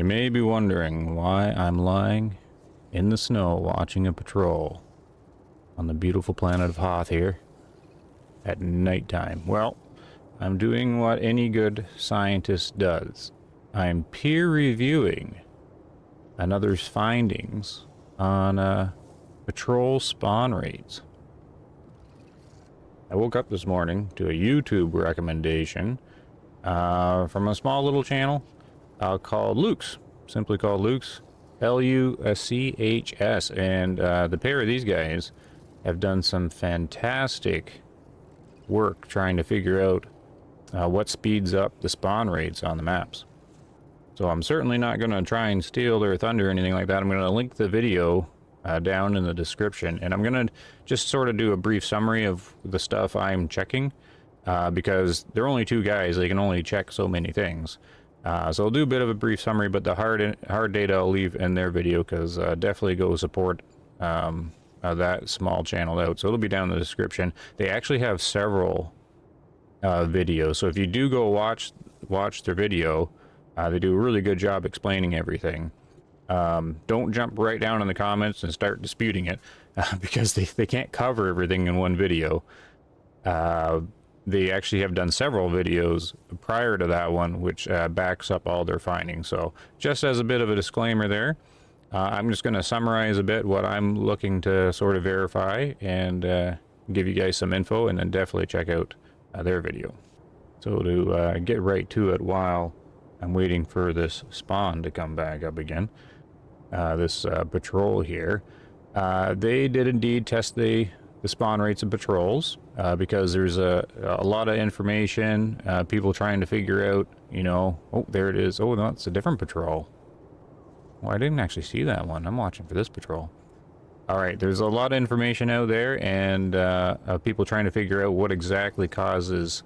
may be wondering why I'm lying in the snow watching a patrol on the beautiful planet of Hoth here at nighttime. Well, I'm doing what any good scientist does. I'm peer reviewing another's findings on patrol spawn rates. I woke up this morning to a YouTube recommendation from a small little channel called Luke's, simply called Luke's, Luchs, and the pair of these guys have done some fantastic work trying to figure out what speeds up the spawn rates on the maps. So I'm certainly not going to try and steal their thunder or anything like that. I'm going to link the video down in the description, and I'm going to just sort of do a brief summary of the stuff I'm checking because they're only two guys. They can only check so many things. So I'll do a bit of a brief summary, but the hard data I'll leave in their video because definitely go support that small channel out. So it'll be down in the description. They actually have several videos, so if you do go watch their video, they do a really good job explaining everything. Don't jump right down in the comments and start disputing it because they can't cover everything in one video. They actually have done several videos prior to that one, which backs up all their findings. So just as a bit of a disclaimer there, I'm just going to summarize a bit what I'm looking to sort of verify and give you guys some info, and then definitely check out their video. So to get right to it while I'm waiting for this spawn to come back up again, this patrol here, they did indeed test the spawn rates of patrols because there's a lot of information, people trying to figure out, you know, oh, there it is. Oh, no, it's a different patrol. Well, I didn't actually see that one. I'm watching for this patrol. All right, there's a lot of information out there, and people trying to figure out what exactly causes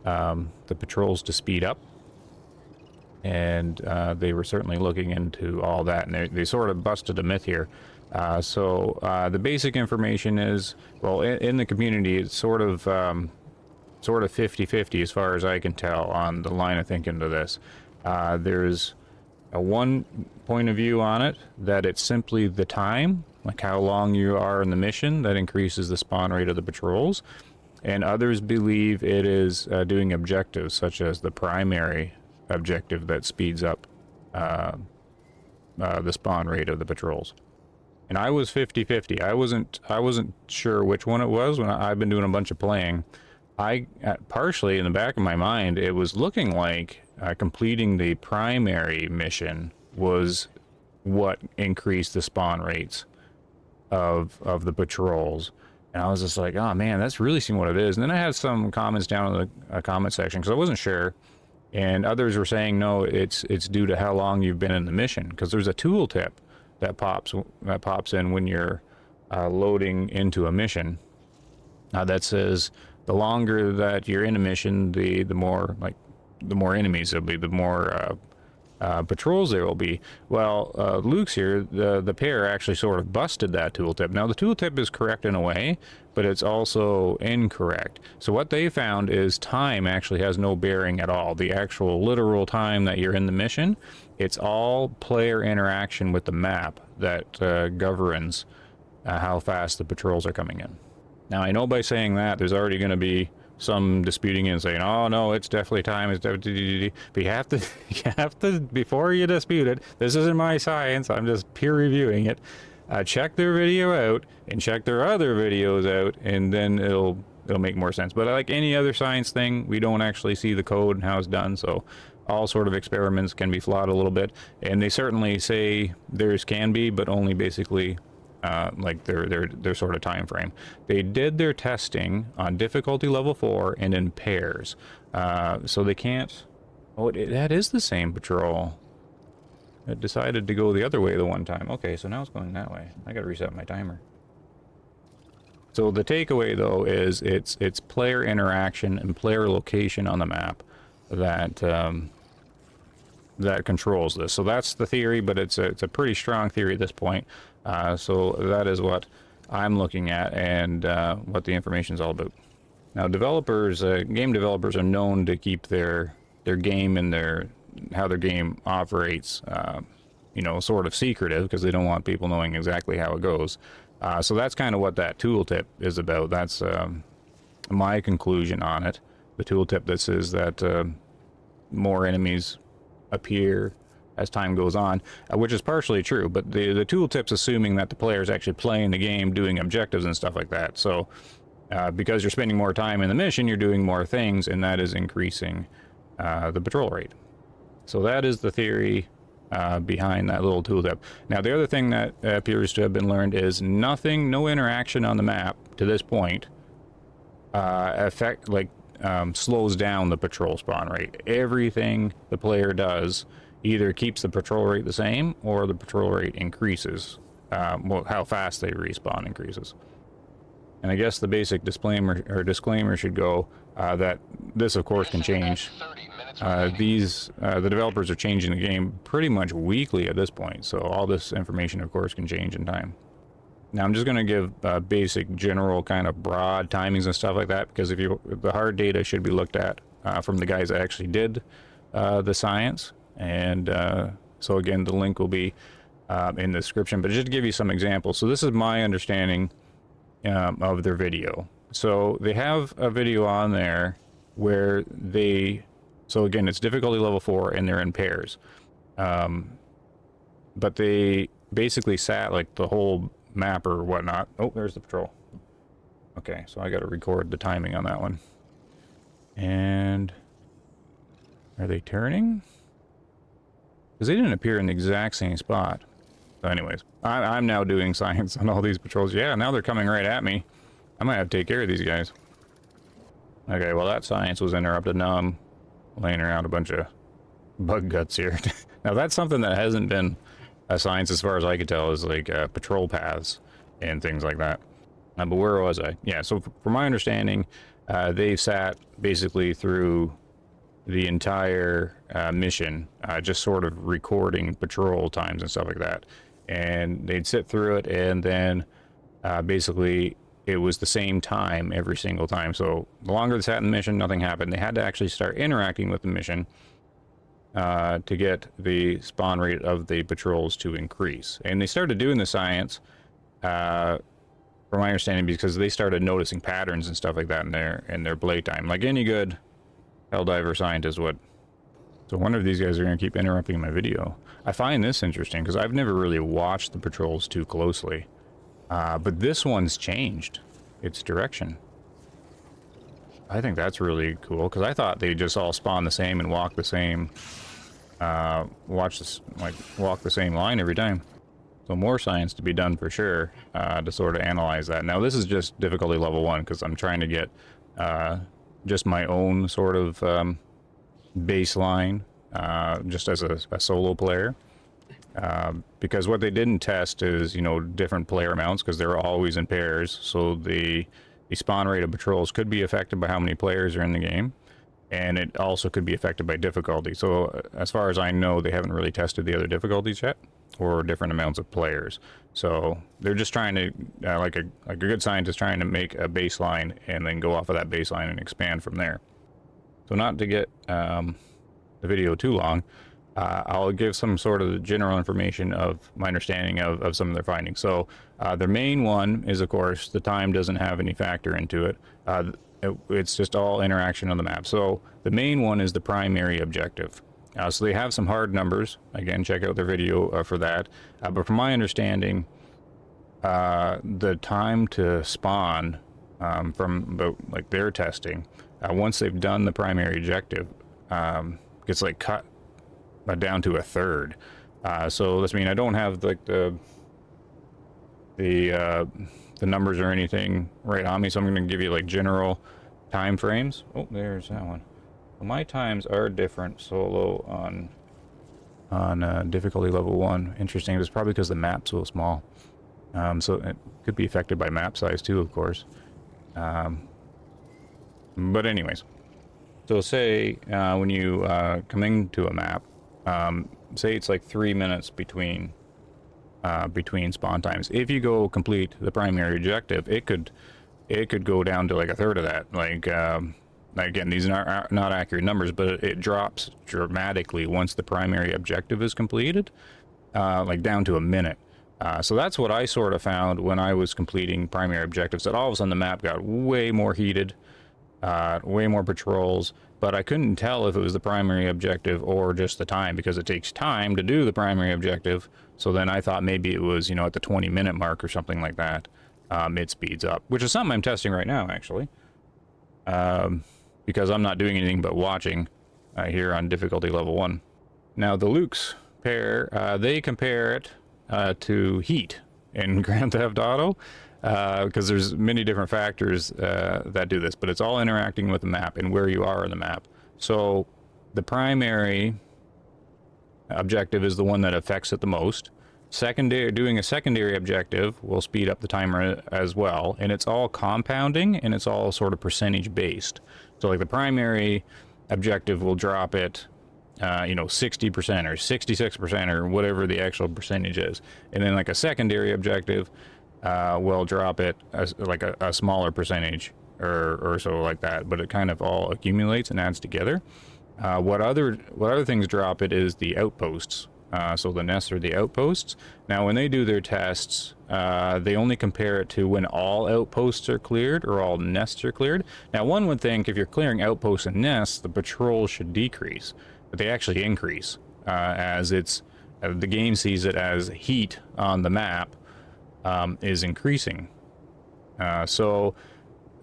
the patrols to speed up. And they were certainly looking into all that, and they sort of busted a myth here. So the basic information is, well, in the community, it's sort of 50-50 as far as I can tell on the line of thinking to this. There's a one point of view on it that it's simply the time, like how long you are in the mission, that increases the spawn rate of the patrols. And others believe it is doing objectives, such as the primary objective that speeds up the spawn rate of the patrols. And I was 50-50. I wasn't sure which one it was when I've been doing a bunch of playing. Partially in the back of my mind, it was looking like completing the primary mission was what increased the spawn rates of the patrols. And I was just like, oh man, that's really seeing what it is. And then I had some comments down in the comment section because I wasn't sure. And others were saying, no, it's due to how long you've been in the mission, because there's a tooltip that pops in when you're loading into a mission that says the longer that you're in a mission, the more enemies there'll be, the more patrols there will be. Well, Luke's here, the pair actually sort of busted that tooltip. Now the tooltip is correct in a way, but it's also incorrect. So what they found is time actually has no bearing at all. The actual literal time that you're in the mission, it's all player interaction with the map that governs how fast the patrols are coming in. Now I know by saying that there's already going to be some disputing and saying, oh no, it's definitely time, it's definitely, but you have to, before you dispute it, this isn't my science, I'm just peer reviewing it, check their video out and check their other videos out, and then it'll make more sense. But like any other science thing, we don't actually see the code and how it's done, so all sort of experiments can be flawed a little bit, and they certainly say theirs can be, but only basically like their sort of time frame. They did their testing on difficulty level 4 and in pairs, so they can't. Oh, that is the same patrol. It decided to go the other way the one time. Okay, so now it's going that way. I gotta reset my timer. So the takeaway though is it's player interaction and player location on the map that that controls this. So that's the theory, but it's a pretty strong theory at this point. So that is what I'm looking at, and what the information is all about. Now developers, game developers are known to keep their game and their how their game operates, you know, sort of secretive, because they don't want people knowing exactly how it goes. So that's kind of what that tooltip is about. That's my conclusion on it. The tooltip that says that more enemies appear as time goes on, which is partially true, but the tooltip's assuming that the player is actually playing the game, doing objectives and stuff like that. So because you're spending more time in the mission, you're doing more things, and that is increasing the patrol rate. So that is the theory behind that little tooltip. Now, the other thing that appears to have been learned is no interaction on the map to this point slows down the patrol spawn rate. Everything the player does either keeps the patrol rate the same, or the patrol rate increases. How fast they respawn increases. And I guess the basic disclaimer should go that this, of course, can change. The developers are changing the game pretty much weekly at this point, so all this information, of course, can change in time. Now, I'm just going to give basic, general, kind of broad timings and stuff like that, because the hard data should be looked at from the guys that actually did the science. And so again, the link will be in the description, but just to give you some examples. So this is my understanding of their video. So they have a video on there where so again, it's difficulty level 4 and they're in pairs. But they basically sat like the whole map or whatnot. Oh, there's the patrol. Okay, so I got to record the timing on that one. And are they turning? Because they didn't appear in the exact same spot. So anyways, I'm now doing science on all these patrols. Yeah, now they're coming right at me. I might have to take care of these guys. Okay, well, that science was interrupted. Now I'm laying around a bunch of bug guts here. Now, that's something that hasn't been a science as far as I could tell, is like patrol paths and things like that. But where was I? Yeah, so from my understanding, they've sat basically through the entire mission, just sort of recording patrol times and stuff like that. And they'd sit through it, and then basically it was the same time every single time. So the longer they sat in the mission, nothing happened. They had to actually start interacting with the mission to get the spawn rate of the patrols to increase. And they started doing the science, from my understanding, because they started noticing patterns and stuff like that in their playtime. Like any good Helldiver scientist would. So I wonder if these guys are going to keep interrupting my video. I find this interesting because I've never really watched the patrols too closely. But this one's changed its direction. I think that's really cool, because I thought they just all spawn the same and walk the same, walk the same line every time. So more science to be done for sure, to sort of analyze that. Now this is just difficulty level 1, because I'm trying to get just my own sort of baseline, just as a solo player. Because what they didn't test is, you know, different player amounts, because they're always in pairs. So the spawn rate of patrols could be affected by how many players are in the game, and it also could be affected by difficulty. So as far as I know, they haven't really tested the other difficulties yet, or different amounts of players. So they're just trying to, like a good scientist, trying to make a baseline and then go off of that baseline and expand from there. So not to get the video too long, I'll give some sort of general information of my understanding of some of their findings. So their main one is, of course, the time doesn't have any factor into it. It's just all interaction on the map. So the main one is the primary objective. So they have some hard numbers. Again, check out their video for that. But from my understanding, the time to spawn from like their testing, once they've done the primary objective, gets like cut down to a third. So this means I don't have like the numbers or anything right on me, so I'm going to give you like general time frames. Oh, there's that one. Well, my times are different solo on difficulty level 1. Interesting. It's probably because the map's so small. So it could be affected by map size too, of course. But anyways, so say when you come into a map, say it's like 3 minutes between spawn times. If you go complete the primary objective, it could go down to like a third of that. Like again, these are not accurate numbers, but it drops dramatically once the primary objective is completed, like down to a minute. So that's what I sort of found when I was completing primary objectives, that all of a sudden the map got way more heated, way more patrols, but I couldn't tell if it was the primary objective or just the time, because it takes time to do the primary objective. So then I thought maybe it was, you know, at the 20-minute mark or something like that, it speeds up, which is something I'm testing right now, actually, because I'm not doing anything but watching here on difficulty level 1. Now the Lukes pair, they compare it to heat in Grand Theft Auto, because there's many different factors that do this, but it's all interacting with the map and where you are in the map. So the primary objective is the one that affects it the most. Doing a secondary objective will speed up the timer as well, and it's all compounding and it's all sort of percentage based. So like the primary objective will drop it, you know, 60% or 66% or whatever the actual percentage is, and then like a secondary objective will drop it as like a smaller percentage or so like that, but it kind of all accumulates and adds together. What other things drop it is the outposts. So the nests or the outposts. Now when they do their tests, they only compare it to when all outposts are cleared or all nests are cleared. Now one would think if you're clearing outposts and nests, the patrols should decrease, but they actually increase, as it's the game sees it as heat on the map is increasing. So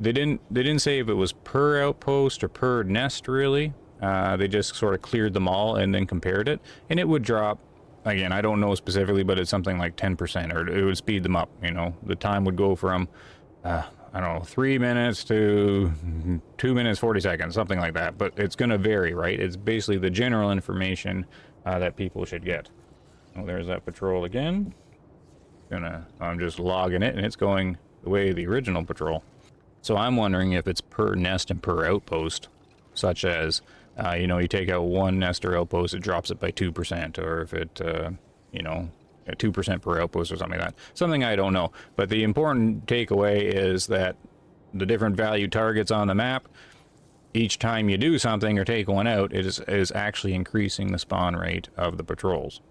they didn't say if it was per outpost or per nest really. They just sort of cleared them all and then compared it, and it would drop, again, I don't know specifically, but it's something like 10%, or it would speed them up. You know, the time would go from I don't know, 3 minutes to 2 minutes 40 seconds, something like that, but it's going to vary, right? It's basically the general information that people should get. Oh, there's that patrol again. I'm just logging it, and it's going the way of the original patrol. So I'm wondering if it's per nest and per outpost, such as you know, you take out one nest or outpost, it drops it by 2%, or if it you know, 2% per outpost or something like that. Something I don't know, but the important takeaway is that the different value targets on the map, each time you do something or take one out, it is actually increasing the spawn rate of the patrols.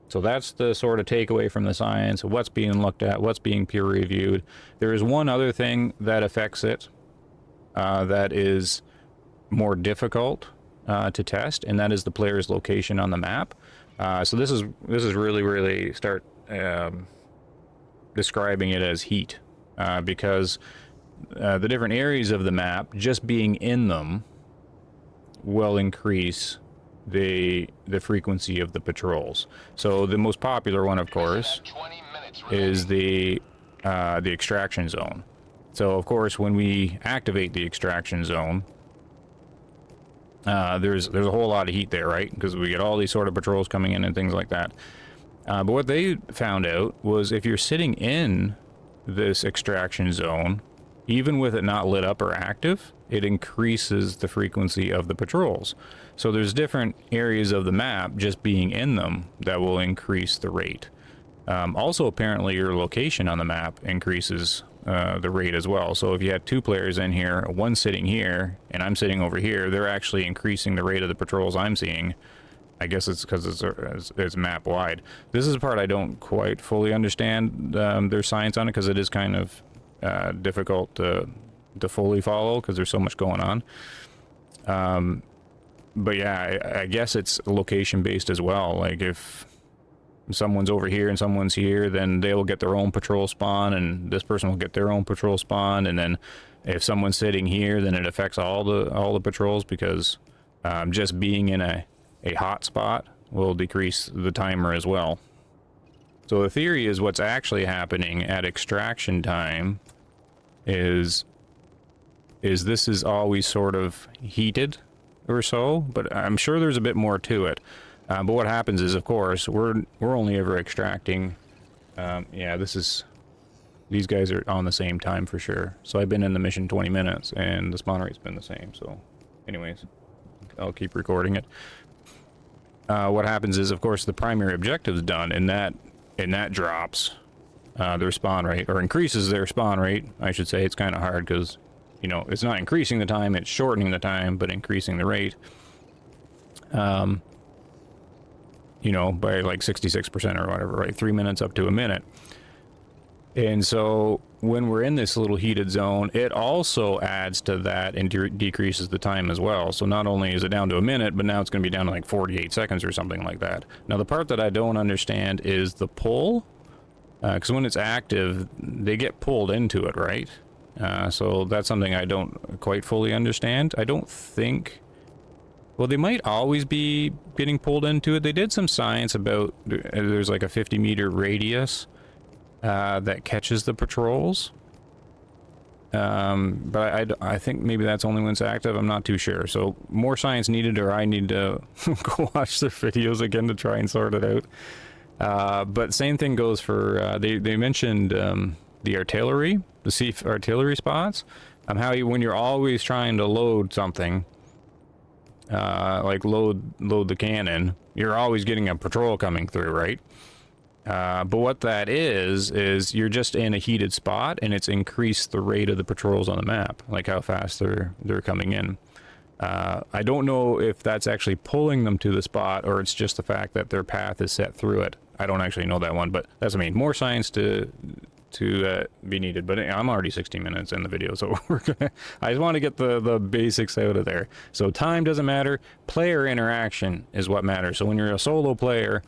So that's the sort of takeaway from the science, what's being looked at, what's being peer reviewed. There is one other thing that affects it that is more difficult to test, and that is the player's location on the map. So this is really start describing it as heat, because the different areas of the map, just being in them will increase the frequency of the patrols. So the most popular one, of course, is the extraction zone. So of course, when we activate the extraction zone, there's a whole lot of heat there, right? Because we get all these sort of patrols coming in and things like that. But what they found out was if you're sitting in this extraction zone, even with it not lit up or active, it increases the frequency of the patrols. So there's different areas of the map, just being in them, that will increase the rate. Also, apparently your location on the map increases the rate as well. So if you had two players in here, one sitting here and I'm sitting over here, they're actually increasing the rate of the patrols I'm seeing. I guess it's because it's map wide. This is the part I don't quite fully understand their science on it, because it is kind of difficult to fully follow because there's so much going on. But yeah, I guess it's location based as well. Like if someone's over here and someone's here, then they will get their own patrol spawn, and this person will get their own patrol spawn. And then if someone's sitting here, then it affects all the patrols, because just being in a hot spot will decrease the timer as well. So the theory is what's actually happening at extraction time is this is always sort of heated or so, but I'm sure there's a bit more to it. But what happens is, of course, we're only ever extracting. Yeah, these guys are on the same time for sure. So I've been in the mission 20 minutes, and the spawn rate's been the same. So, anyways, I'll keep recording it. What happens is, of course, the primary objective's done, and that drops their spawn rate, or increases their spawn rate, I should say. It's kind of hard because you know, it's not increasing the time, it's shortening the time, but increasing the rate. You know, by like 66% or whatever, right? 3 minutes up to a minute. And so when we're in this little heated zone, it also adds to that and decreases the time as well. So not only is it down to a minute, but now it's going to be down to like 48 seconds or something like that. Now, the part that I don't understand is the pull. Because when it's active, they get pulled into it, right? So that's something I don't quite fully understand. I don't think... Well, they might always be getting pulled into it. They did some science about there's like a 50-meter radius that catches the patrols. But I think maybe that's only when it's active. I'm not too sure. So more science needed, or I need to go watch their videos again to try and sort it out. But same thing goes for, they mentioned the artillery, the sea artillery spots. How when you're always trying to load something, like load the cannon, you're always getting a patrol coming through, right? But what that is you're just in a heated spot, and it's increased the rate of the patrols on the map, like how fast they're coming in. I don't know if that's actually pulling them to the spot, or it's just the fact that their path is set through it. I don't actually know that one, but that's what I mean. More science to be needed. But I'm already 16 minutes in the video, so I just want to get the basics out of there. So time doesn't matter. Player interaction is what matters. So when you're a solo player,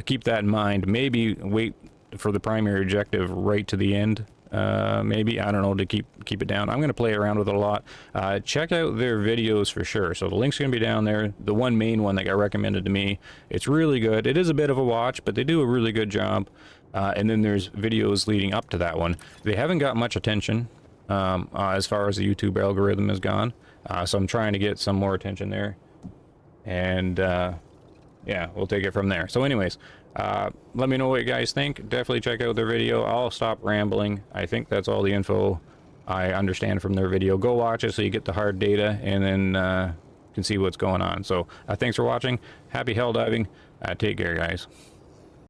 keep that in mind. Maybe wait for the primary objective right to the end. Maybe, I don't know, to keep it down. I'm going to play around with it a lot. Check out their videos for sure. So the link's going to be down there. The one main one that got recommended to me, it's really good. It is a bit of a watch, but they do a really good job. And then there's videos leading up to that one. They haven't got much attention as far as the YouTube algorithm has gone. So I'm trying to get some more attention there. And yeah, we'll take it from there. So anyways, let me know what you guys think. Definitely check out their video. I'll stop rambling. I think that's all the info I understand from their video. Go watch it so you get the hard data, and then can see what's going on. So thanks for watching. Happy hell diving. Take care, guys.